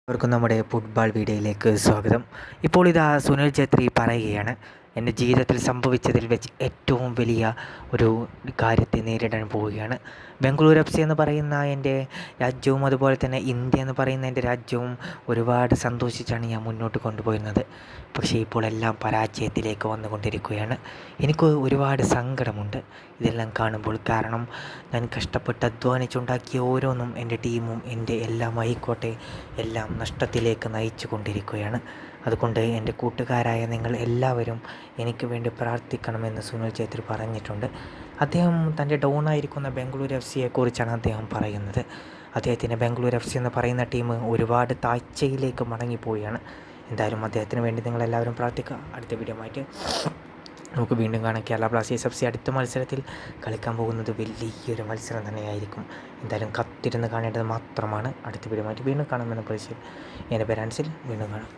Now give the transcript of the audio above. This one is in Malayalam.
അവർക്കും നമ്മുടെ ഫുട്ബോൾ വീഡിയോയിലേക്ക് സ്വാഗതം. ഇപ്പോൾ ഇതാ സുനിൽ ഛേത്രി പറയുകയാണ്, എൻ്റെ ജീവിതത്തിൽ സംഭവിച്ചതിൽ വെച്ച് ഏറ്റവും വലിയ ഒരു കാര്യത്തെ നേരിടാൻ പോവുകയാണ്. ബംഗളൂരു എഫ് സി എന്ന് പറയുന്ന എൻ്റെ രാജ്യവും അതുപോലെ തന്നെ ഇന്ത്യ എന്ന് പറയുന്ന എൻ്റെ രാജ്യവും ഒരുപാട് സന്തോഷിച്ചാണ് ഞാൻ മുന്നോട്ട് കൊണ്ടുപോയിരുന്നത്. പക്ഷേ ഇപ്പോൾ എല്ലാം പരാജയത്തിലേക്ക് വന്നുകൊണ്ടിരിക്കുകയാണ്. എനിക്ക് ഒരുപാട് സങ്കടമുണ്ട് ഇതെല്ലാം കാണുമ്പോൾ. കാരണം ഞാൻ കഷ്ടപ്പെട്ട് അധ്വാനിച്ചുണ്ടാക്കിയ ഓരോന്നും എൻ്റെ ടീമും എൻ്റെ എല്ലാം ആയിക്കോട്ടെ എല്ലാം നഷ്ടത്തിലേക്ക് നയിച്ചു കൊണ്ടിരിക്കുകയാണ്. അതുകൊണ്ട് എൻ്റെ കൂട്ടുകാരായ നിങ്ങൾ എല്ലാവരും എനിക്ക് വേണ്ടി പ്രാർത്ഥിക്കണമെന്ന് സുനിൽ ഛേത്രി പറഞ്ഞിട്ടുണ്ട്. അദ്ദേഹം തൻ്റെ ഡൗണായിരിക്കുന്ന ബംഗളൂരു എഫ് സിയെക്കുറിച്ചാണ് അദ്ദേഹം പറയുന്നത്. അദ്ദേഹത്തിൻ്റെ ബംഗളൂരു എഫ് സി എന്ന് പറയുന്ന ടീം ഒരുപാട് താഴ്ചയിലേക്ക് മടങ്ങിപ്പോവുകയാണ്. എന്തായാലും അദ്ദേഹത്തിന് വേണ്ടി നിങ്ങളെല്ലാവരും പ്രാർത്ഥിക്കുക. അടുത്ത വീഡിയോ ആയിട്ട് നമുക്ക് വീണ്ടും കാണാം. കേരള ബ്ലാസ്റ്റേഴ്സ് എഫ് സി അടുത്ത മത്സരത്തിൽ കളിക്കാൻ പോകുന്നത് വലിയൊരു മത്സരം തന്നെയായിരിക്കും. എന്തായാലും കത്തിരുന്ന് കാണേണ്ടത് മാത്രമാണ്. അടുത്ത വീഡിയോ ആയിട്ട് വീണ്ടും കാണാമെന്ന പ്രതീക്ഷയിൽ എൻ്റെ പേര് അൻസിൽ. വീണ്ടും കാണാം.